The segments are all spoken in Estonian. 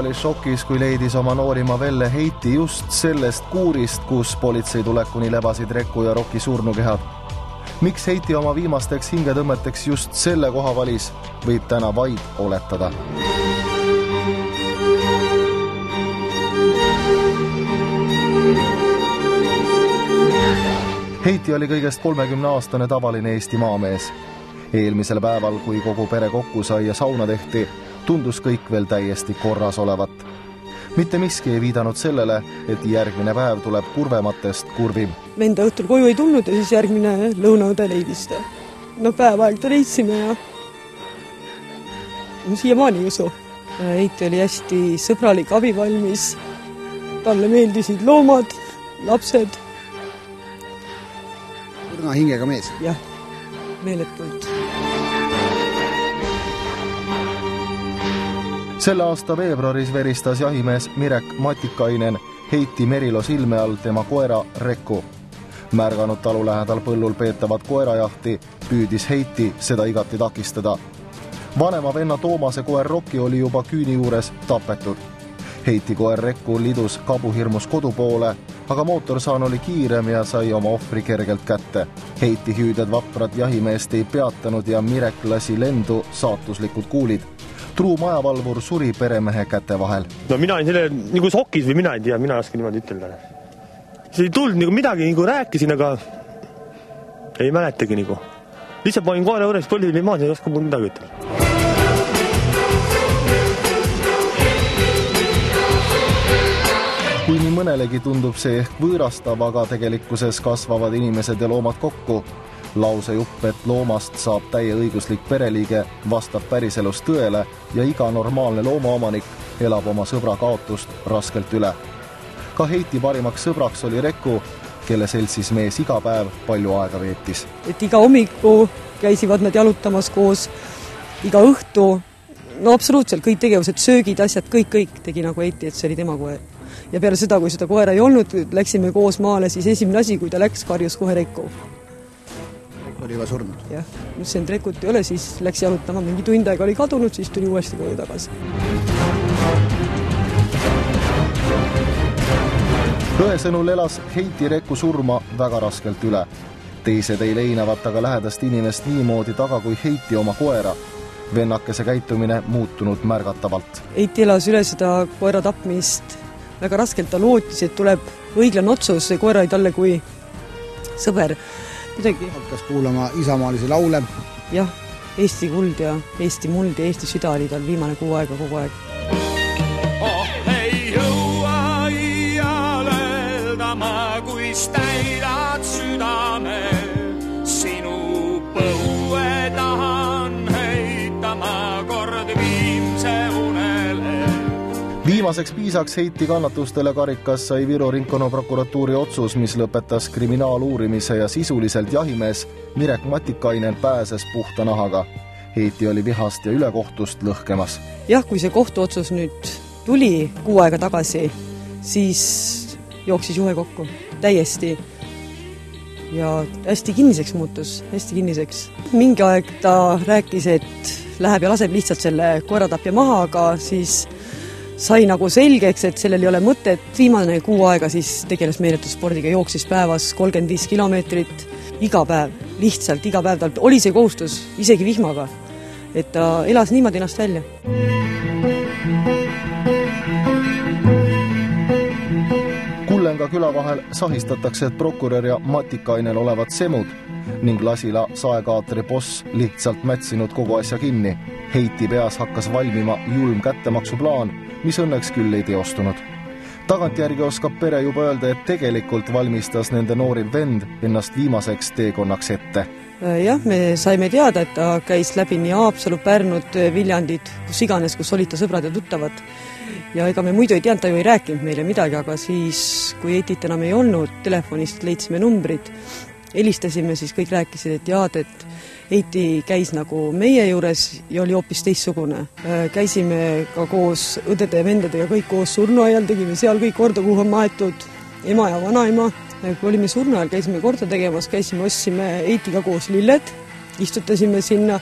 oli šokis, kui leidis oma noorima Velle Heiti just sellest kuurist, kus politsei tulekuni lebasid Reku ja Roki surnukehad. Miks Heiti oma viimasteks hingetõmmeteks just selle koha valis, võib täna vaid oletada. Heiti oli kõigest 30-aastane tavaline Eesti maamees. Eelmisel päeval, kui kogu pere kokku sai ja sauna tehti, tundus kõik veel täiesti korras olevat. Mitte miski ei viidanud sellele, et järgmine päev tuleb kurvematest kurvim. Venda õhtul koju ei tulnud ja siis järgmine lõunaõde leidis ta. Päev aeg ta leidsime ja siiamaani ei usu. Heiti oli hästi sõbralik, abivalmis. Talle meeldisid loomad, lapsed. Õrna hingega mees. Jah, meeletult. Selle aasta veebruaris veristas jahimees Mirek Matikainen Heiti Merilo silme all tema koera Reku. Märganud talu lähedal põllul peetavat koerajahti püüdis Heiti seda igati takistada. Vanema venna Toomase koer Roki oli juba küüni juures tapetud. Heiti koer Reku lidus kabuhirmus kodu poole, aga mootorsaan oli kiirem ja sai oma ohvri kergelt kätte. Heiti hüüded vaprad jahimeest ei peatanud ja Mirek lasi lendu saatuslikud kuulid. Truu majavalvur suri peremehe käte vahel. Mina olin selle nagu sokis või mina ei tea, mina oskan niimoodi ütelda. See ei tulnud nagu midagi, nagu rääkisin, aga ei mäletagi nagu. Lihtsalt ma olin koera juures põlli maas ja ei oska mul midagi ütelda. Kui nii mõnelegi tundub see ehk võõrastav, aga tegelikkuses kasvavad inimesed ja loomad kokku. Lausejupp, et loomast saab täieõiguslik pereliige, vastab päriselus tõele ja iga normaalne loomaomanik elab oma sõbra kaotust raskelt üle. Ka Heiti parimaks sõbraks oli Reku, kelle seltsis mees iga päev palju aega veetis. Et iga hommiku käisivad nad jalutamas koos, iga õhtu, absoluutselt kõik tegevused, söögid, asjad, kõik tegi nagu Heiti, et see oli tema koer. Ja peale seda, kui seda koera ei olnud, läksime koos maale, siis esimene asi, kui ta läks, karjus kohe Reku. Oli juba surnud. Jah, mis see Rekut ei ole, siis läks jalutama, mingi tund aega oli kadunud, siis tuli uuesti koju tagasi. Õe sõnul elas Heiti Reku surma väga raskelt üle. Teised ei leinavat aga lähedast inimest niimoodi taga kui Heiti oma koera. Vennakese käitumine muutunud märgatavalt. Heiti elas üle seda koera tapmist väga raskelt, ta lootis, et tuleb õiglane otsus, see koera ei talle kui sõber. Hakkas kuulama isamaalisi laule. Jah, Eesti kuld ja Eesti muld ja Eesti süda oli tal viimane kuu aega kogu aeg. Ei jõua iiale eldama, kui stäidad südame. Sinu põue tahan heitama kord viimse unele. Viimaseks piisaks Heiti kannatustele karikas sai Viru ringkonnaprokuratuuri otsus, mis lõpetas kriminaaluurimise ja sisuliselt jahimees Mirek Matikainen pääses puhta nahaga. Heiti oli vihast ja ülekohtust lõhkemas. Jah, kui see kohtuotsus nüüd tuli kuu aega tagasi, siis jooksis juhe kokku täiesti ja hästi kinniseks muutus, hästi kinniseks. Mingi aeg ta rääkis, et läheb ja laseb lihtsalt selle koeratapja maha, aga siis sai nagu selgeks, et sellel ei ole mõtet. Viimane kuu aega siis tegeles meeletuspordiga, jooksis päevas 35 kilomeetrit, iga päev, lihtsalt iga päev. Tal oli see kohustus, isegi vihmaga, et ta elas niimoodi ennast välja. Kullenga küla vahel sahistatakse, et prokurör ja Matikainel olevat semud ning Lasila saekaatri boss lihtsalt mätsinud kogu asja kinni. Heiti peas hakkas valmima julm kättemaksuplaan, mis õnneks küll ei teostunud. Tagantjärgi oskab pere juba öelda, et tegelikult valmistas nende noorim vend ennast viimaseks teekonnaks ette. Jah, me saime teada, et ta käis läbi nii Haapsalu, Pärnud, Viljandid, kus iganes, kus olid ta sõbrad ja tuttavad. Ja ega me muidu ei teadnud, ta ju ei rääkinud meile midagi, aga siis, kui Heitit enam ei olnud, telefonist leidsime numbrid, helistasime, siis kõik rääkisid, et jaad, et Heiti käis nagu meie juures ja oli hoopis teistsugune. Käisime ka koos õdede ja vendadega kõik koos surnuaial, tegime seal kõik korda, kuhu on maetud ema ja vanaema. Kui olime surnuajal, käisime korda tegemas, käisime, ostsime Heitiga koos lilled, istutasime sinna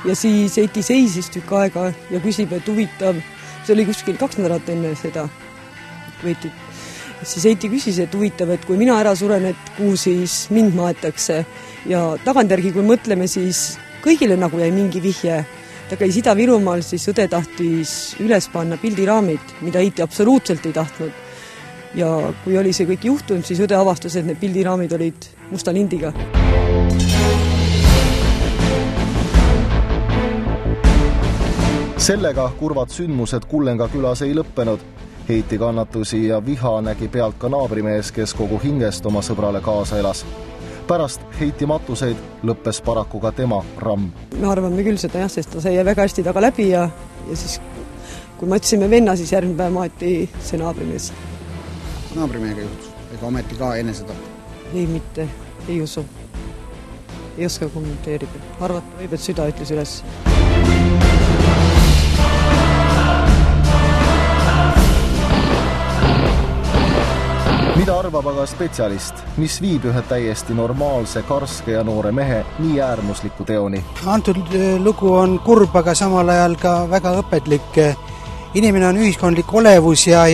ja siis Heiti seisis tükk aega ja küsib, et huvitav, vist oli kuskil 2 nädalat enne seda võitit. Siis Heiti küsis, et huvitav, et kui mina ära suren, et kuhu siis mind maetakse. Ja tagantjärgi, kui mõtleme, siis kõigile nagu jäi mingi vihje. Ta käis Ida-Virumaal, siis õde tahtis üles panna pildiraamid, mida Heiti absoluutselt ei tahtnud. Ja kui oli see kõik juhtunud, siis õde avastas, et need pildiraamid olid musta lindiga. Sellega kurvad sündmused Kullenga külas ei lõppenud. Heiti kannatusi ja viha nägi pealt ka naabrimees, kes kogu hingest oma sõbrale kaasa elas. Pärast Heiti matuseid lõppes paraku ka tema ramm. Me arvame küll seda jah, sest ta sai väga hästi taga läbi ja siis kui matsime venna, siis järgmine päev maeti see naabrimees. Naabrimehega juhtus, ega ometi ka enne seda? Ei mitte, ei usu. Ei oska kommenteerida. Arvata võib, et süda ütles üles. Mida arvab aga spetsialist, mis viib ühe täiesti normaalse, karske ja noore mehe nii äärmusliku teoni? Antud lugu on kurb, aga samal ajal ka väga õpetlik. Inimene on ühiskondlik olevus ja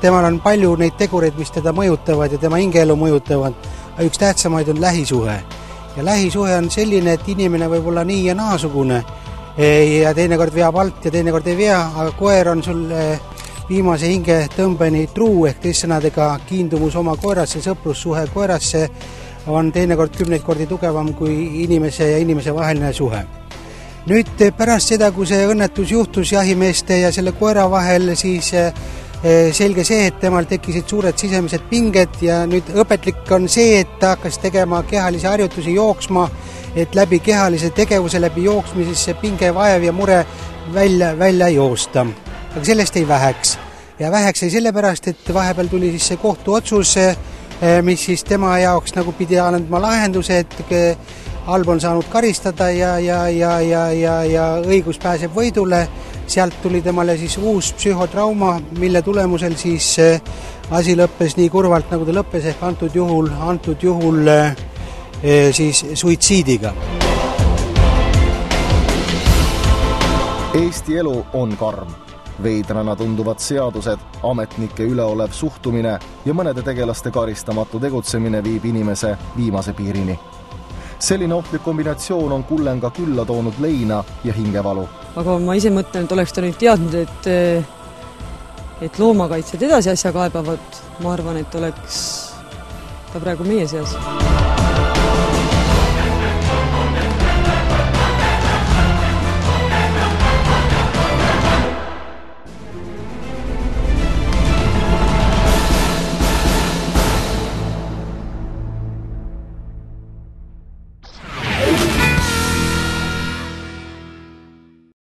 temal on palju neid tegureid, mis teda mõjutavad ja tema hingeelu mõjutavad. Üks tähtsamaid on lähisuhe. Ja lähisuhe on selline, et inimene võib olla nii ja naasugune ja teinekord veab alt ja teinekord ei vea, aga koer on sul viimase hinge tõmbeni truu ehk teissõnadega kiindumus oma koerasse, sõprussuhe koerasse on teinekord 10 kordi tugevam kui inimese ja inimese vaheline suhe. Nüüd pärast seda, kui see õnnetus juhtus jahimeeste ja selle koera vahel, siis selge see, et temal tekkisid suured sisemised pinged ja nüüd õpetlik on see, et ta hakkas tegema kehalisi harjutusi jooksma, et läbi kehalise tegevuse, läbi jooksmises see pinge, vaev ja mure välja joosta. Aga sellest ei väheks. Ja väheks ei sellepärast, et vahepeal tuli siis see kohtuotsus, mis siis tema jaoks nagu pidi andma lahenduse, et halb on saanud karistada ja õigus pääseb võidule. Sealt tuli temale siis uus psühhotrauma, mille tulemusel siis asi lõppes nii kurvalt, nagu ta lõppes, ehk antud juhul siis suitsiidiga. Eesti elu on karm. Veidrana tunduvad seadused, ametnike üleolev suhtumine ja mõnede tegelaste karistamatu tegutsemine viib inimese viimase piirini. Selline ohtlik kombinatsioon on Kullenga külla toonud leina ja hingevalu. Aga ma ise mõtlen, et oleks ta nüüd teadnud, et loomakaitsed edasi asja kaebavad, ma arvan, et oleks ta praegu meie seas.